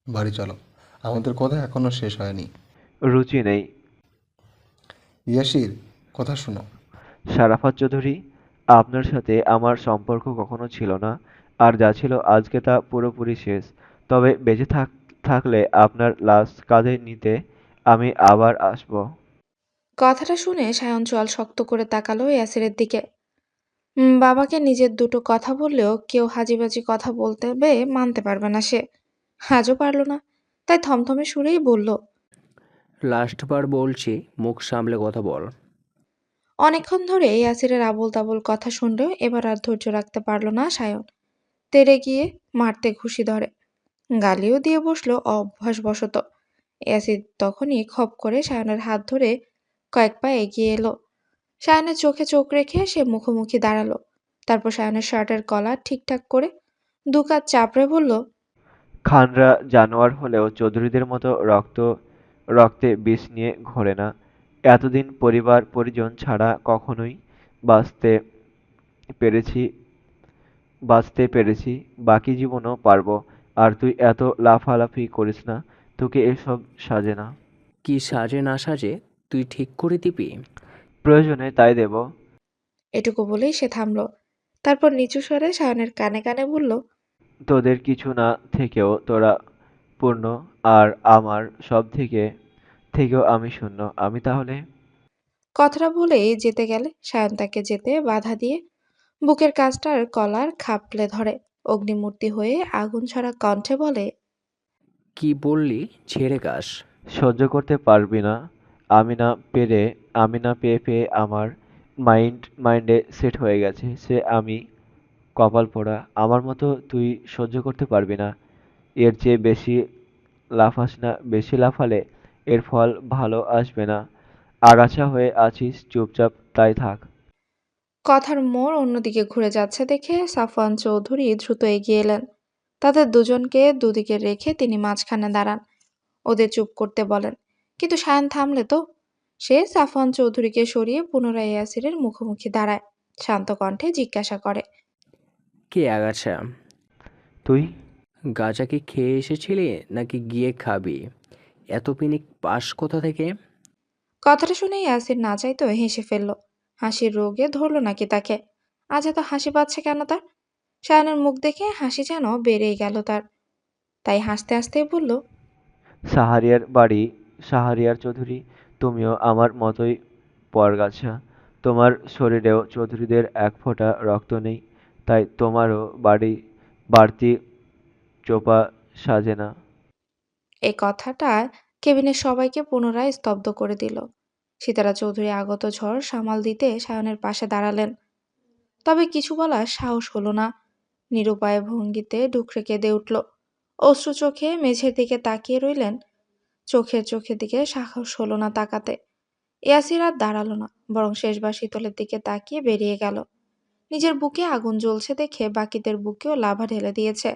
বাড়ি চলো, আমাদের কথা এখনো শেষ হয়নি। রুচি নেই। ইয়াসির, কথা শোনো। সারাফাত চৌধুরী, আপনার সাথে আমার সম্পর্ক কখনো ছিল না, আর যা ছিল আজকে তা পুরোপুরি শেষ। তবে বেঁচে থাকলে আপনার লাশ কাঁধে নিতে আমি আবার আসবো। কথাটা শুনে সায়ন চোয়াল শক্ত করে তাকালো ইয়াসিরের দিকে। বাবাকে নিজের দুটো কথা বললেও কেউ হাজিবাজি কথা বলতে মানতে পারবে না সে। আজও পারল না। তাই থমথমে সুরেই বলল। লাস্টবার বলছি, মুখ সামলে কথা বল। অনেকক্ষণ ধরে ইয়াসিরের আবোল তাবোল কথা শুনলেও এবার আর ধৈর্য রাখতে পারল না সায়ন। তেড়ে গিয়ে মারতে ঘুষি ধরে, গালিও দিয়ে বসলো অভ্যাসবশত। ইয়াসির তখনই খপ করে সায়নের হাত ধরে কয়েক পা এগিয়ে এলো। সায়নের চোখে চোখ রেখে সে মুখোমুখি দাঁড়ালো। তারপর সায়নের শার্টের কলার ঠিকঠাক করে দু কাত চাপড়ে বলল। খানরা জানোয়ার হলেও চৌধুরীদের মতো রক্তে বিষ নিয়ে ঘোরে না। এতদিন পরিবার পরিজন ছাড়া কখনোই বাঁচতে পেরেছি বাঁচতে পেরেছি, বাকি জীবনও পারবো। আর তুই এত লাফালাফি করিস না, তোকে এসব সাজে না। কি সাজে না সাজে তুই ঠিক করে দিবি। প্রয়োজনে তাই দেব। এটুকু বলেই সে থামলো। তারপর নিচু স্বরে সায়নের কানে কানে বলল। তোদের কিছু না থেকেও তোরা পূর্ণ, আর আমার সব থেকেও আমি শূন্য। আমি তাহলে। কথাটা বলেই যেতে গেলে সায়ন তাকে যেতে বাধা দিয়ে বুকের কাছটার কলার খাপলে ধরে। অগ্নিমূর্তি হয়ে আগুন ছড়া কণ্ঠে বলে। কি বললি? ছেড়ে গাস। সহ্য করতে পারবি না। আমি না পেরে আমি না পেয়ে পেয়ে আমার মাইন্ডে সেট হয়ে গেছে সে আমি কপাল পোড়া। আমার মতো তুই সহ্য করতে পারবি না। এর চেয়ে বেশি লাফাস না, বেশি লাফালে এর ফল ভালো আসবে না। আগাছা হয়ে আছিস, চুপচাপ তাই থাক। কথার মোড় অন্যদিকে ঘুরে যাচ্ছে দেখে সাফওয়ান চৌধুরী দ্রুত এগিয়ে এলেন। তাদের দুজনকে দুদিকে রেখে তিনি মাঝখানে দাঁড়ান। ওদের চুপ করতে বলেন। কিন্তু সায়ন থামলে তো। সে সাফওয়ান চৌধুরীকে সরিয়ে পুনরায় ইয়াসিরের মুখোমুখি দাঁড়ায়। শান্ত কণ্ঠে জিজ্ঞাসা করে। কে আগাছা? তুই। গাঁজা কি খেয়ে এসেছিলি নাকি গিয়ে খাবি? এত পিনিক পাস কোথা থেকে? কথাটা শুনে ইয়াসির না চাইতেও হেসে ফেলল। হাসির রোগে ধরল নাকি তাকে। আজ এত হাসি পাচ্ছে কেন তার? সায়নের মুখ দেখে হাসি যেন বেড়েই গেল তার। তাই হাসতে হাসতেই বলল। শাহরিয়ার চৌধুরী, তুমিও আমার মতোই পরগাছা। তোমার শরীরেও চৌধুরীদের এক ফোঁটা রক্ত নেই, তাই তোমারও বাড়তি চোপা সাজে না। এই কথাটা কেবিনের সবাইকে পুনরায় স্তব্ধ করে দিল। সীতারা চৌধুরী আগত ঝড় সামাল দিতে সায়নের পাশে দাঁড়ালেন। তবে কিছু বলার সাহস হলো না। নিরুপায় ভঙ্গিতে ডুকরে কেঁদে উঠল। অশ্রু চোখে মেঝের দিকে তাকিয়ে রইলেন। চোখের দিকে সাহস হলো না তাকাতে। ইয়াসির আর দাঁড়ালো না, বরং শেষবার শীতলের দিকে তাকিয়ে বেরিয়ে গেল। নিজের বুকে আগুন জ্বলছে দেখে বাকিদের বুকেও লাভা ঢেলে দিয়েছে।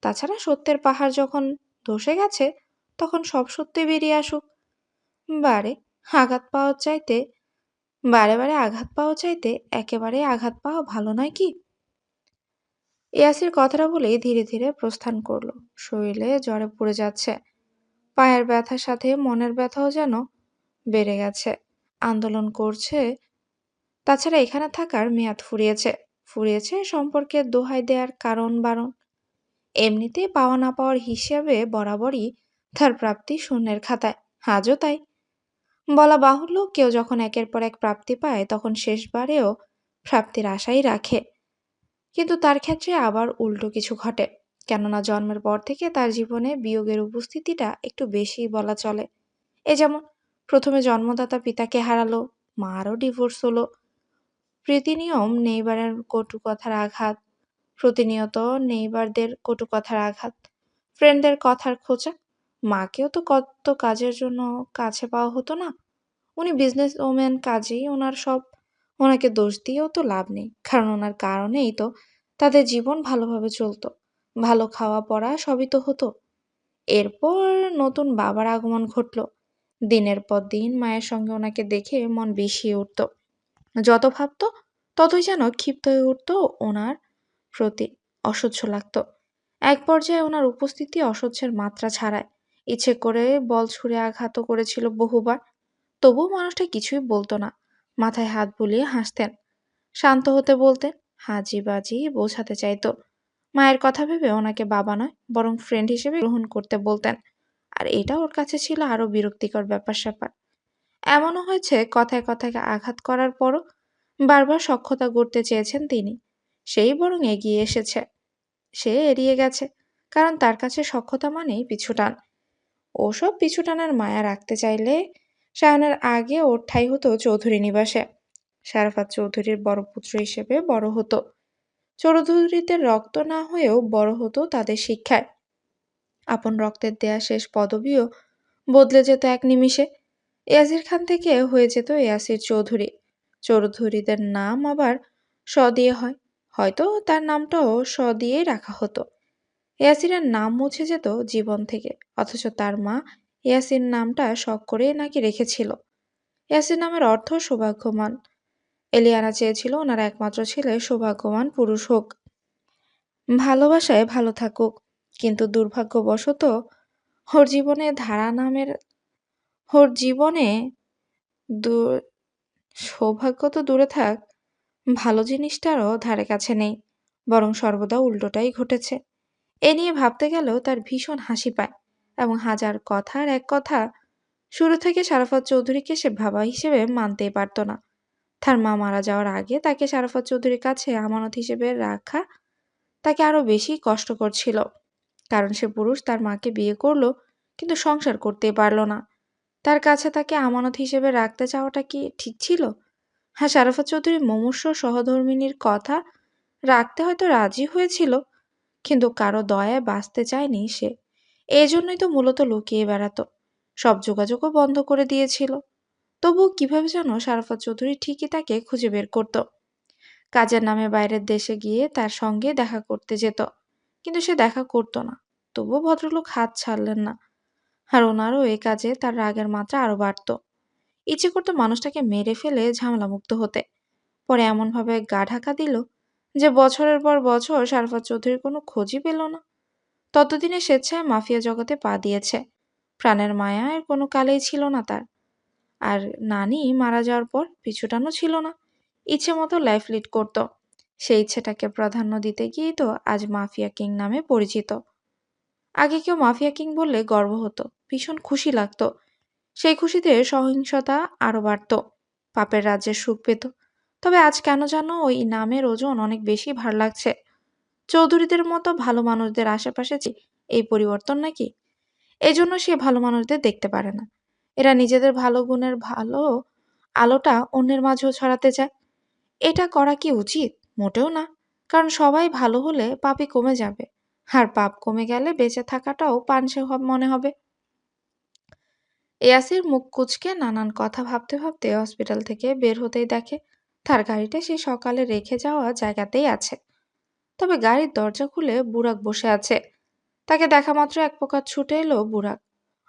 তাছাড়া সত্যের পাহাড় যখন ধসে গেছে, তখন সব সত্যি বেরিয়ে আসুক। বারে আঘাত পাওয়ার চাইতে বারে আঘাত পাওয়া চাইতে একেবারে আঘাত পাওয়া ভালো নয় কি? ইয়াসির কথাটা বলেই ধীরে ধীরে প্রস্থান করলো। শরীরে জ্বরে পড়ে যাচ্ছে। পায়ের ব্যথার সাথে মনের ব্যথাও যেন বেড়ে গেছে। আন্দোলন করছে। তাছাড়া এখানে থাকার মেয়াদ ফুরিয়েছে সম্পর্কের দোহাই দেওয়ার কারণ বারণ। এমনিতেই পাওয়া না পাওয়ার হিসেবে বরাবরই তার প্রাপ্তি শূন্যের খাতায়। আজও তাই। বলা বাহুল্য, কেউ যখন একের পর এক প্রাপ্তি পায় তখন শেষবারেও প্রাপ্তির আশাই রাখে। কিন্তু তার ক্ষেত্রে আবার উল্টো কিছু ঘটে। কেননা জন্মের পর থেকে তার জীবনে বিয়োগের উপস্থিতিটা একটু বেশিই বলা চলে। এ যেমন প্রথমে জন্মদাতা পিতাকে হারালো, মারও ডিভোর্স হলো। প্রীতিনিয়ম নেইবারের কটু কথার আঘাত, প্রতিনিয়ত নেইবারদের কটু কথার আঘাত, ফ্রেন্ডদের কথার খোঁচা। মাকেও তো কত কাজের জন্য কাছে পাওয়া হতো না। উনি বিজনেস ওম্যান, কাজেই ওনাকে দোষ দিয়েও তো লাভ নেই, কারণ ওনার কারণেই তো তাদের জীবন ভালোভাবে চলতো। ভালো খাওয়া পড়া সবই তো হতো। এরপর নতুন বাবার আগমন ঘটল। দিনের পর দিন মায়ের সঙ্গে ওনাকে দেখে মন বিষিয়ে উঠত। যত ভাবতো ততই যেন ক্ষিপ্ত হয়ে উঠত ওনার প্রতি। অসহ্য লাগতো। এক পর্যায়ে ওনার উপস্থিতি অসহ্যের মাত্রা ছাড়ায়। ইচ্ছে করে বল ছুঁড়ে আঘাতও করেছিল বহুবার। তবুও মানুষটা কিছুই বলতো না। মাথায় হাত বুলিয়ে হাসতেন। শান্ত হতে বলতেন। হাজি বাজি বোঝাতে চাইতো। মায়ের কথা ভেবে ওনাকে বাবা নয় বরং ফ্রেন্ড হিসেবে গ্রহণ করতে বলতেন। আর এটা ওর কাছে ছিল আরো বিরক্তিকর ব্যাপার-স্যাপার। এমনও হয়েছে কথায় কথায় আঘাত করার পরও বারবার সখ্যতা গড়তে চেয়েছেন তিনি। সেই বরং এগিয়ে এসেছে। সে এড়িয়ে গেছে। কারণ তার কাছে সখ্যতা মানেই পিছুটান। ওসব পিছুটানের মায়া রাখতে চাইলে সায়নের আগে ওর ঠাঁই হতো চৌধুরী নিবাসে। শারাফাত চৌধুরীর বড় পুত্র হিসেবে বড় হতো। চৌধুরীদের রক্ত না হয়েও বড় হতো তাদের শিক্ষায়। আপন রক্তের দেয়া শেষ পদবিও বদলে যেত এক নিমিষে। ইয়াসির খান থেকে হয়ে যেত ইয়াসির চৌধুরী। চৌধুরীদের নাম আবার স দিয়ে হয়। হয়তো তার নামটাও স দিয়েই রাখা হতো। ইয়াসিরের নাম মুছে যেত জীবন থেকে। অথচ তার মা ইয়াসির নামটা শখ করেই নাকি রেখেছিল। ইয়াসির নামের অর্থ সৌভাগ্যবান। এলিয়ানা চেয়েছিল ওনার একমাত্র ছেলে সৌভাগ্যবান পুরুষ হোক, ভালোবাসায় ভালো থাকুক। কিন্তু দুর্ভাগ্যবশত ওর জীবনে ধারা নামের ওর জীবনে দু- সৌভাগ্য তো দূরে থাক, ভালো জিনিসটারও ধারে কাছে নেই। বরং সর্বদা উল্টোটাই ঘটেছে। এ নিয়ে ভাবতে গেলেও তার ভীষণ হাসি পায়। এবং হাজার কথার এক কথা, শুরু থেকে শারাফত চৌধুরীকে সে বাবা হিসেবে মানতেই পারত না। তার মা মারা যাওয়ার আগে তাকে শারাফত চৌধুরীর কাছে আমানত হিসেবে রাখা তাকে আরো বেশি কষ্টকর ছিল। কারণ সে পুরুষ তার মাকে বিয়ে করলো কিন্তু সংসার করতেই পারল না। তার কাছে তাকে আমানত হিসেবে রাখতে চাওয়াটা কি ঠিক ছিল? হ্যাঁ, শারাফত চৌধুরী মুমূর্ষু সহধর্মিণীর কথা রাখতে হয়তো রাজি হয়েছিল, কিন্তু কারো দয়ায় বাঁচতে চায়নি সে। এই জন্যই তো মূলত লুকিয়ে বেড়াতো। সব যোগাযোগও বন্ধ করে দিয়েছিল। তবুও কিভাবে যেন শারাফত চৌধুরী ঠিকই তাকে খুঁজে বের করত। কাজের নামে বাইরের দেশে গিয়ে তার সঙ্গে দেখা করতে যেত। কিন্তু সে দেখা করতো না। তবুও ভদ্রলোক হাত ছাড়লেন না। আর ওনারও এই কাজে তার রাগের মাত্রা আরো বাড়ত। ইচ্ছে করতো মানুষটাকে মেরে ফেলে ঝামেলামুক্ত হতে। পরে এমনভাবে গা ঢাকা দিল যে বছরের পর বছর শারাফত চৌধুরীর কোনো খোঁজই পেল না। ততদিনে স্বেচ্ছায় মাফিয়া জগতে পা দিয়েছে। প্রাণের মায়া এর কোনো কালেই ছিল না তার। আর নানি মারা যাওয়ার পর পিছুটানও ছিল না। ইচ্ছে মতো লাইফ লিড করত। সেই ইচ্ছেটাকে প্রাধান্য দিতে গিয়েই তো আজ মাফিয়া কিং নামে পরিচিত। আগে কেউ মাফিয়া কিং বললে গর্ব হতো, ভীষণ খুশি লাগতো। সেই খুশিতে সহিংসতা আরো বাড়ত। পাপের রাজ্যের সুখ পেত। তবে আজ কেন যেন ওই নামের ওজন অনেক বেশি ভার লাগছে। চৌধুরীদের মতো ভালো মানুষদের আশেপাশে এই পরিবর্তন নাকি? এজন্য সে ভালো মানুষদের দেখতে পারে না। এরা নিজেদের ভালো গুণের ভালো আলোটা অন্যের মাঝেও ছড়াতে চায়। এটা করা কি উচিত? মোটেও না। কারণ সবাই ভালো হলে পাপই কমে যাবে। আর পাপ কমে গেলে বেঁচে থাকাটাও পানসে মনে হবে। ইয়াসির মুখ কুঁচকে নানান কথা ভাবতে ভাবতে হসপিটাল থেকে বের হতেই দেখে তার গাড়িটা সেই সকালে রেখে যাওয়া জায়গাতেই আছে। তবে গাড়ির দরজা খুলে বুরাক বসে আছে। তাকে দেখা মাত্র এক প্রকার ছুটে এলো বুরাক।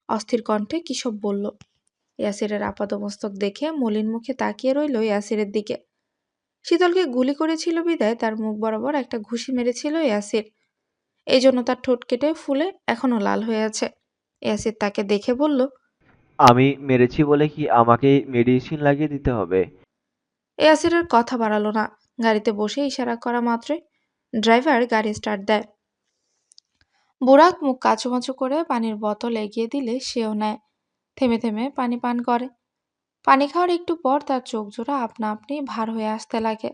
অস্থির কণ্ঠে কী সব বলল। ইয়াসিরের আপাদমস্তক দেখে মলিন মুখে তাকিয়ে রইল ইয়াসিরের দিকে। শীতলকে গুলি করেছিল বিদায় তার মুখ বরাবর একটা ঘুষি মেরেছিল ইয়াসির। এই জন্য তার ঠোঁট কেটে ফুলে এখনো লাল হয়ে আছে। ইয়াসির তাকে দেখে বলল, আমি মেরেছি বলে কি আমাকে মেডিসিন লাগিয়ে দিতে হবে? ইয়াসিরের কথা বাড়ালো না। গাড়িতে বসে ইশারা করা মাত্রই ড্রাইভার গাড়ি স্টার্ট দেয়। বুরাক মুখ কাচুমাচু করে পানির বোতল এগিয়ে দিলে সেও নেয়। থেমে থেমে পানি পান করে। পানি খাওয়ার একটু পর তার চোখ জোড়া আপনা আপনি ভার হয়ে আসতে লাগে।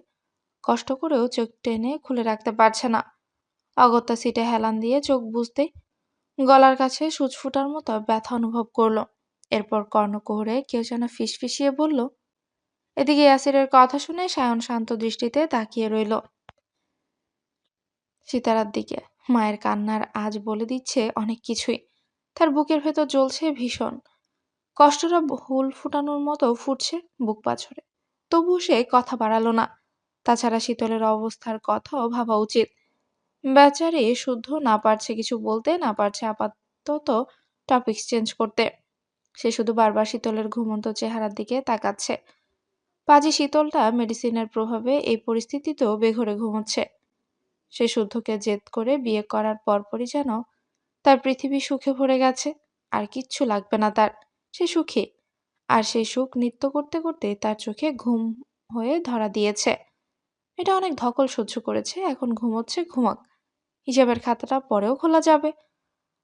কষ্ট করেও চোখ টেনে খুলে রাখতে পারছে না। অগত্যা সিটে হেলান দিয়ে চোখ বুজতেই গলার কাছে সূচ ফুটার মতো ব্যথা অনুভব করলো। এরপর কর্ণকুহরে কেউ যেন ফিসফিসিয়ে বলল। এদিকে ইয়াসিরের কথা শুনে সায়ন শান্ত দৃষ্টিতে তাকিয়ে রইল সিতারার দিকে। মায়ের কান্নার আজ বলে দিচ্ছে অনেক কিছুই। তার বুকের ভেতর জ্বলছে ভীষণ। কষ্টটা হুল ফুটানোর মতো ফুটছে বুক পাছরে। তবুও সে কথা বাড়ালো না। তাছাড়া শীতলের অবস্থার কথাও ভাবা উচিত। বেচারি শুদ্ধ না পারছে কিছু বলতে, না পারছে আপাতত টপিক চেঞ্জ করতে। সে শুধু বারবার শীতলের ঘুমন্ত চেহারার দিকে তাকাচ্ছে। পাজি শীতলটা মেডিসিনের প্রভাবে এই পরিস্থিতিতেও বেঘরে ঘুমোচ্ছে। সে শুদ্ধকে জেদ করে বিয়ে করার পরপরই যেন তার পৃথিবী সুখে ভরে গেছে। আর কিচ্ছু লাগবে না তার। সে সুখী। আর সেই সুখ নৃত্য করতে করতে তার চোখে ঘুম হয়ে ধরা দিয়েছে। এটা অনেক ধকল সহ্য করেছে, এখন ঘুমোচ্ছে, ঘুমাক। হিসাবের খাতাটা পরেও খোলা যাবে।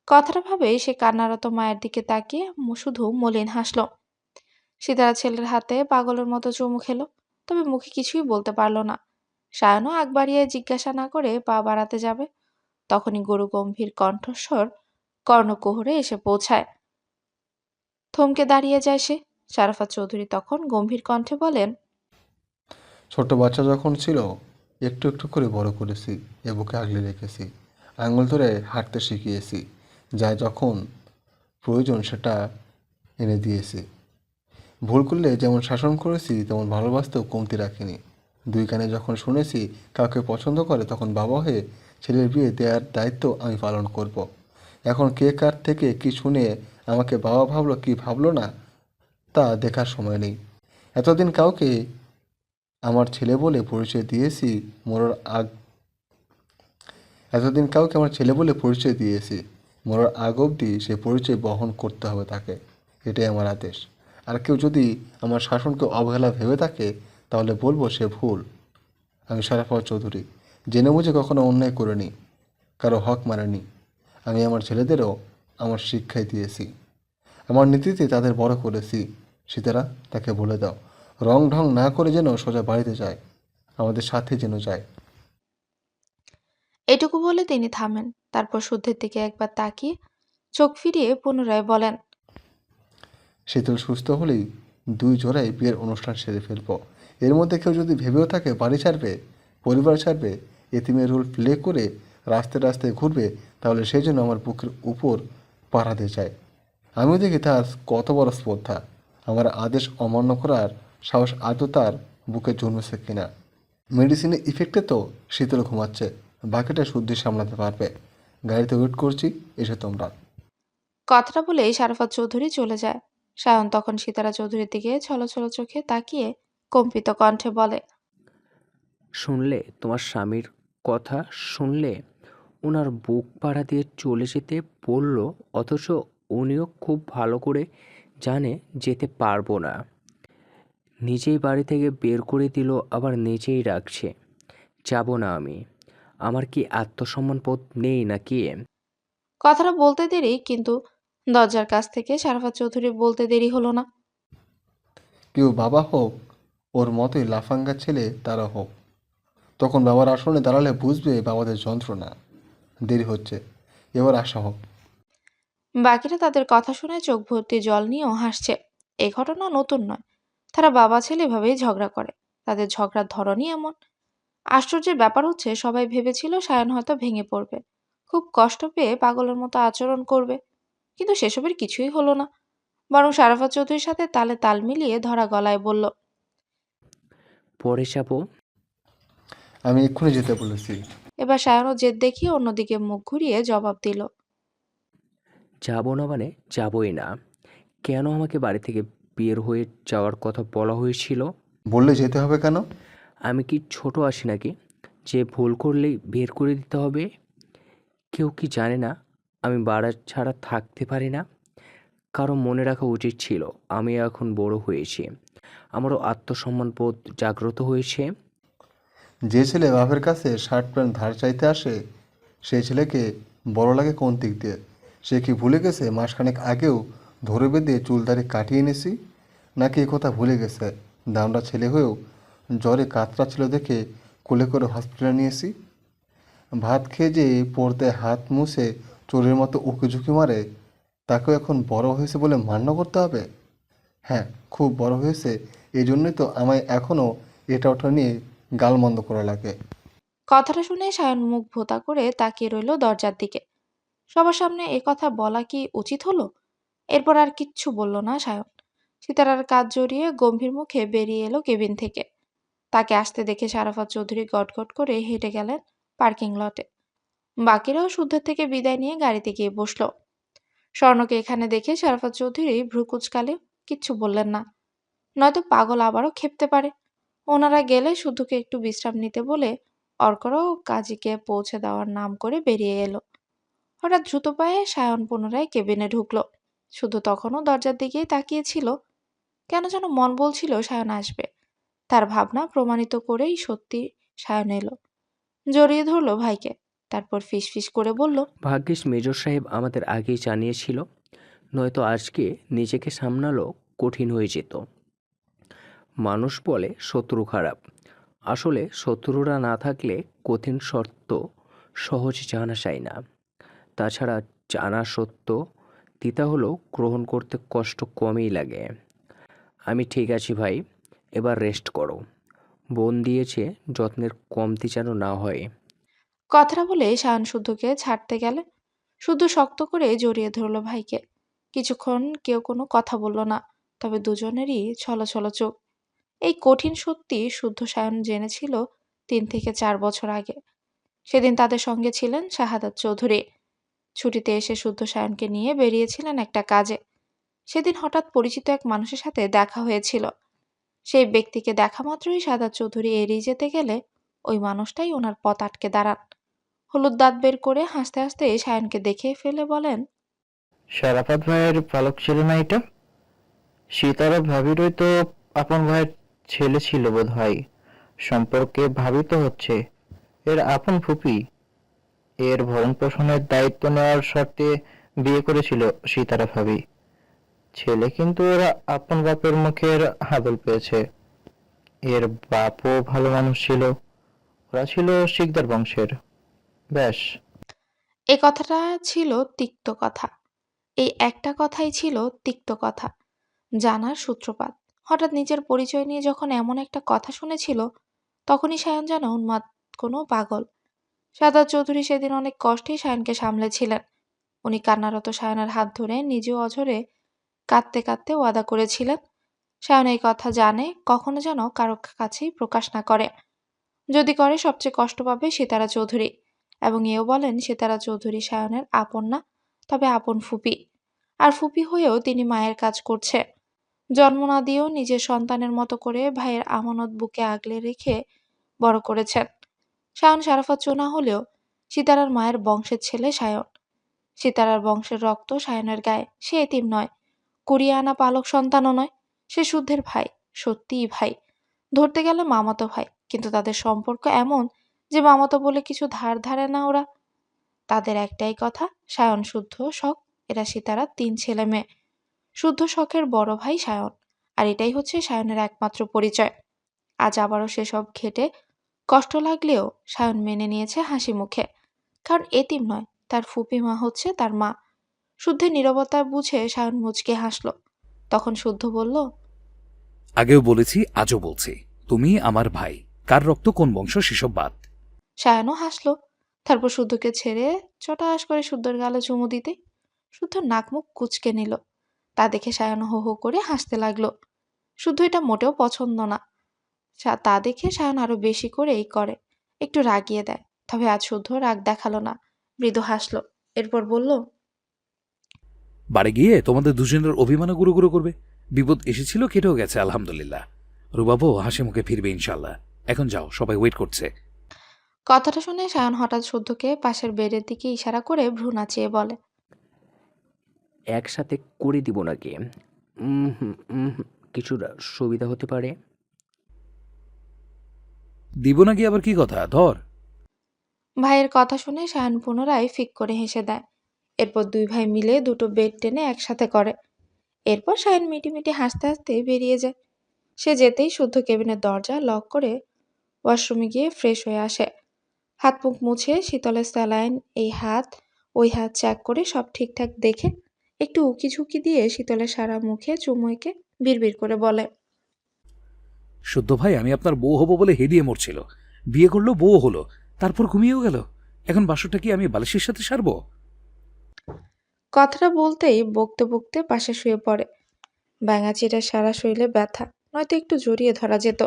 কথাটা ভাবে সে কান্নারত মায়ের দিকে তাকিয়ে শুধু মলিন হাসল। সিতারা ছেলের হাতে পাগলের মতো চুমু খেলো, তবে মুখে কিছুই বলতে পারল না। সায়নও আগ বাড়িয়ে জিজ্ঞাসা না করে পা বাড়াতে যাবে, তখনই গরু গম্ভীর কণ্ঠস্বর কর্ণকুহরে এসে পৌঁছায়। থমকে দাঁড়িয়ে যায় সে। শারাফাত চৌধুরী তখন গম্ভীর কণ্ঠে বলেন, ছোট বাচ্চা যখন ছিল একটু একটু করে বড় করেছি, এ বুকে আগলে রেখেছি, আঙুল ধরে হাঁটতে শিখিয়েছি, যা যখন প্রয়োজন সেটা এনে দিয়েছি। ভুল করলে যেমন শাসন করেছি তেমন ভালোবাসতেও কমতি রাখিনি। দুই কানে যখন শুনেছি কাউকে পছন্দ করে, তখন বাবা হয়ে ছেলের বিয়ে দেওয়ার দায়িত্ব আমি পালন করব। এখন কে কার থেকে কি শুনে আমাকে বাবা ভাবলো কি ভাবলো না তা দেখার সময় নেই। এতদিন কাউকে আমার ছেলে বলে পরিচয় দিয়েছি, মরার আগ এতদিন কাউকে আমার ছেলে বলে পরিচয় দিয়েছি, মরার আগ অবধি সে পরিচয় বহন করতে হবে তাকে। এটাই আমার আদেশ। আর কেউ যদি আমার শাসনকে অবহেলা ভেবে থাকে, তাহলে বলবো সে ভুল। আমি শারাফত চৌধুরী জেনে বুঝে কখনো অন্যায় করিনি, কারো হক মারেনি। আমি আমার ছেলেদেরও আমার শিক্ষাই দিয়েছি, আমার নীতিতে তাদের বড় করেছি। সীতারা, তাকে বলে দাও রং ঢং না করে যেন সোজা বাড়িতে যায়, আমাদের সাথে যেন যায়। এটুকু বলে তিনি থামেন। তারপর শুদ্ধের দিকে একবার তাকিয়ে চোখ ফিরিয়ে পুনরায় বলেন, শীতল সুস্থ হলেই দুই জোড়াই বিয়ের অনুষ্ঠান সেরে ফেলবো। এর মধ্যে কেউ যদি ভেবেও থাকে বাড়ি ছাড়বে, পরিবার ছাড়বে, এতিমের রোল প্লে করে রাস্তায় রাস্তায় ঘুরবে, তাহলে সেই জন্য আমার বুকের উপর পাড়া দিয়ে যায়। আমিও দেখি তার কত বড় স্পর্ধা। আমার আদেশ অমান্য করার সাহস আদৌ তার বুকে জন্মেছে কিনা। মেডিসিনের ইফেক্টে তো শীতল ঘুমাচ্ছে, বাকিটা শুদ্ধি সামলাতে পারবে। গাড়িতে ওয়েট করছি, এসে তোমরা। কথাটা বলেই শারাফাত চৌধুরী চলে যায়। সায়ন তখন সিতারা চৌধুরীর দিকে ছলছল চোখে তাকিয়ে কম্পিত কণ্ঠে বলে, শুনলে তোমার স্বামীর কথা? শুনলে ওনার বুক পাড়া দিয়ে চলে যেতে বলল, অথচ উনিও খুব ভালো করে জানে যেতে পারবো না। নিজেই বাড়ি থেকে বের করে দিল, আবার নিজেই রাখছে। যাব না আমি। আমার কি আত্মসম্মান বোধ নেই নাকি? কথাটা বলতে দেরি, কিন্তু দরজার কাছ থেকে শারাফাত চৌধুরী বলতে দেরি হলো না। কেউ বাবা হোক, ওর মতোই লাফাঙ্গা ছেলে তারা হোক, তখন বাবার আসনে দাঁড়ালে বুঝবে বাবাদের যন্ত্রণা। দেরি হচ্ছে, এবার আসা হোক। বাকিরা তাদের কথা শুনে চোখ ভর্তি জল নিয়েও হাসছে। এই ঘটনা নতুন নয়। তারা বাবা ছেলে এভাবেই ঝগড়া করে। তাদের ঝগড়ার ধরনই এমন। আশ্চর্যের ব্যাপার হচ্ছে, সবাই ভেবেছিল সায়ন হয়তো ভেঙে পড়বে, খুব কষ্ট পেয়ে পাগলের মতো আচরণ করবে। কিন্তু সেসবের কিছুই হলো না। বরং শারাফাত চৌধুরীর সাথে তালে তাল মিলিয়ে ধরা গলায় বলল, পরে যাব। আমি এক্ষুনি যেতে বলেছি। এবার সায়নও জেদ দেখিয়ে অন্যদিকে মুখ ঘুরিয়ে জবাব দিল, যাব না মানে যাবই না। কেন আমাকে বাড়ি থেকে বের হয়ে যাওয়ার কথা বলা হয়েছিল? বললে যেতে হবে কেন? আমি কি ছোট আছি নাকি যে ভুল করলেই বের করে দিতে হবে? কেউ কি জানে না আমি বাড়া ছাড়া থাকতে পারি না? কারো মনে রাখা উচিত ছিল আমি এখন বড় হয়েছি, আমারও আত্মসম্মান বোধ জাগ্রত হয়েছে। যে ছেলে বাপের কাছে শার্ট প্যান্ট ধার চাইতে আসে, সেই ছেলেকে বড় লাগে কোন দিক দিয়ে? সে কি ভুলে গেছে মাসখানেক আগেও ধরে বেঁধে চুলদারি কাটিয়ে এনেছি? নাকি এ কথা ভুলে গেছে দামড়া ছেলে হয়েও জ্বরে কাতরাচ্ছিল দেখে কোলে করে হসপিটালে নিয়েছি? ভাত খেয়ে যে পড়তে হাত মুছে চোরের মতো উঁকিঝুঁকি মারে, তাকেও এখন বড় হয়েছে বলে মান্য করতে হবে? হ্যাঁ, খুব বড় হয়েছে, এই জন্যই তো আমায় এখনও এটা ওটা নিয়ে গালমন্দ করা লাগে। কথাটা শুনে সায়ন মুখ ভোঁতা করে তাকিয়ে রইল দরজার দিকে। সবার সামনে এ কথা বলা কি উচিত হলো? এরপর আর কিচ্ছু বলল না সায়ন। সিতারার কাজ জড়িয়ে গম্ভীর মুখে বেরিয়ে এলো কেবিন থেকে। তাকে আসতে দেখে শারাফাত চৌধুরী গটগট করে হেঁটে গেলেন পার্কিং লটে। বাকিরাও শুদ্ধের থেকে বিদায় নিয়ে গাড়িতে গিয়ে বসলো। স্বর্ণকে এখানে দেখে শারাফাত চৌধুরী ভ্রু কুঁচকালে কিচ্ছু বললেন না। নয়তো পাগল আবারও খেপতে পারে। ওনারা গেলে শুদ্ধকে একটু বিশ্রাম নিতে বলে অর্করাও কাজীকে পৌঁছে দেওয়ার নাম করে বেরিয়ে এলো। হঠাৎ দ্রুত পায়ে সায়ন পুনরায় কেবিনে ঢুকলো। শুধু তখনও দরজার দিকেই তাকিয়েছিল। কেন যেন মন বলছিল সায়ন আসবে। তার ভাবনা প্রমাণিত করেই সত্যি সায়ন এলো। জড়িয়ে ধরলো ভাইকে, তারপর ফিসফিস করে বলল, ভাগ্যিস মেজর সাহেব আমাদের আগেই জানিয়েছিল, নয়তো আজকে নিজেকে সামলানো কঠিন হয়ে যেত। মানুষ বলে শত্রু খারাপ, আসলে শত্রুরা না থাকলে কঠিন শর্ত সহজে জানা যায় না। তাছাড়া জানা সত্য তিতা হলেও গ্রহণ করতে কষ্ট কমই লাগে। আমি ঠিক আছি ভাই, এবার রেস্ট করো। বোন দিয়েছে, যত্নের কমতি যেন না হয়। কথাটা বলে সায়ন শুদ্ধকে ছাড়তে গেলে শুদ্ধ শক্ত করে জড়িয়ে ধরলো ভাইকে। কিছুক্ষণ কেউ কোনো কথা বলল না, তবে দুজনেরই ছলছল চোখ। এই কঠিন সত্যি শুদ্ধ সায়ন জেনেছিল 3 থেকে 4 বছর আগে। সেদিন তাদের সঙ্গে ছিলেন শাহাদাত চৌধুরী। ছুটিতে এসে শুদ্ধ সায়নকে নিয়ে বেরিয়েছিলেন একটা কাজে। সেদিন হঠাৎ পরিচিত এক মানুষের সাথে দেখা হয়েছিল। সেই ব্যক্তিকে দেখা মাত্রই শাহাদাত চৌধুরী এড়িয়ে যেতে গেলে ওই মানুষটাই ওনার পথ আটকে দাঁড়ান। হলুদ দাঁত বের করে হাসতে হাসতে সায়নকে দেখে ফেলে বলেন, শরাফত ভাইয়ের পালক ছিল না এটা? সীতারা ভাবিরই তো আপন ভাইয়ের ছেলে ছিল বোধ হয়। সম্পর্কে ভাবি তো হচ্ছে এর আপন ফুপি। এর ভরণ পোষণের দায়িত্ব নেওয়ার শর্তে বিয়ে করেছিল সীতারা ভাবি। ছেলে কিন্তু ওরা আপন বাপের মুখের আদল পেয়েছে। এর বাপও ভালো মানুষ ছিল, ওরা ছিল শিকদার বংশের। ব্যাস। এই কথাটা ছিল তিক্ত কথা। এই একটা কথাই ছিল তিক্ত কথা, জানার সূত্রপাত। হঠাৎ নিজের পরিচয় নিয়ে যখন এমন একটা কথা শুনেছিল, তখনই সায়ন যেন উন্মাদ কোনো পাগল। সাদাত চৌধুরী সেদিন অনেক কষ্টেই সায়নকে সামলেছিলেন। উনি কান্নারত সায়নের হাত ধরে নিজেও অঝরে কাঁদতে কাঁদতে ওয়াদা করেছিলেন, সায়ন এই কথা জানে কখনো যেন কারো কাছেই প্রকাশ না করে। যদি করে সবচেয়ে কষ্ট পাবে সিতারা চৌধুরী। এবং এও বলেন সিতারা চৌধুরী সায়নের আপন না, তবে আপন ফুপি। আর ফুপি হয়েও তিনি মায়ের কাজ করছে। জন্ম না দিয়েও নিজের সন্তানের মতো করে ভাইয়ের আমানত বুকে আগলে রেখে বড় করেছেন। সায়ন শারাফত চোনা হলেও সিতারার মায়ের বংশের ছেলে সায়ন। সিতারার বংশের রক্ত সায়নের গায়ে। সে এতিম নয়, কুড়িয়ে আনা পালক সন্তানও নয়। সে শুদ্ধের ভাই, সত্যিই ভাই। ধরতে গেলে মামাতো ভাই, কিন্তু তাদের সম্পর্ক এমন যে মামাতো বলে কিছু ধার ধারে না ওরা। তাদের একটাই কথা, সায়ন, শুদ্ধ, শখ, এরা সিতারার 3 ছেলে মেয়ে। শুদ্ধ শখের বড় ভাই সায়ন, আর এটাই হচ্ছে সায়নের একমাত্র পরিচয়। আজ আবারও সেসব ঘেটে কষ্ট লাগলেও সায়ন মেনে নিয়েছে হাসি মুখে। কারণ এতিম নয়, তার ফুপি মা হচ্ছে তার মা। শুদ্ধের নীরবতা বুঝে সায়ন মুচকে হাসল। তখন শুদ্ধ বলল, আগেও বলেছি, আজও বলছি, তুমি আমার ভাই। কার রক্ত কোন বংশ সেসব বাদ। সায়নও হাসল। তারপর শুদ্ধকে ছেড়ে চটাস করে শুদ্ধর গালে চুমু দিতে শুদ্ধ নাক মুখ কুঁচকে নিল। তা দেখে সায়ন হো হো করে হাসতে লাগলো। শুদ্ধ এটা মোটেও পছন্দ না। তা দেখে সায়ন আরো বেশি করেই করে, একটু রাগিয়ে দেয়। তবে আজ শুদ্ধ রাগ দেখালো না, মৃদু হাসলো। এরপর বলল, বাড়ি গিয়ে তোমাদের দুজনের অভিমানও গুঁড়ো গুঁড়ো করবে। বিপদ এসেছিল, কেটেও গেছে আলহামদুলিল্লাহ। রুবাবও হাসি মুখে ফিরবে ইনশাল্লাহ। এখন যাও, সবাই ওয়েট করছে। কথাটা শুনে সায়ন হঠাৎ শুদ্ধকে পাশের বেডের দিকে ইশারা করে ভ্রু নাচিয়ে বলে, একসাথে করে দিব নাকি? কিছুটা সুবিধা হতে পারে। দিব নাকি আবার কি কথা, ধর। ভাইয়ের কথা শুনে সায়ন পুনরায় ফিক করে হেসে দেয়। এরপর দুই ভাই মিলে দুটো বেড টেনে একসাথে করে। এরপর সায়ন মিটিমিটি হাসতে হাসতে বেরিয়ে যায়। সে যেতেই শুদ্ধ কেবিনের দরজা লক করে ওয়াশরুমে গিয়ে ফ্রেশ হয়ে আসে। হাত মুখ মুছে শীতলের স্যালাইন এই হাত ওই হাত চেক করে সব ঠিকঠাক দেখে একটু উকি ঝুঁকি দিয়ে শীতলের সারা মুখে চুমু এঁকে বিড়বিড় করে বলে, শুদ্ধ ভাই, আমি আপনার বউ হব বলে হেদিয়ে মরছিল। বিয়ে করলো, বউ হলো, তারপর ঘুমিয়েও গেল। এখন বাসরটা কি আমি বালিশের সাথে সারবো? কথাটা বলতেই বকতে বকতে পাশে শুয়ে পড়ে। ব্যাঙাচিটার সারা শরীরে ব্যথা, নয়তো একটু জড়িয়ে ধরা যেত।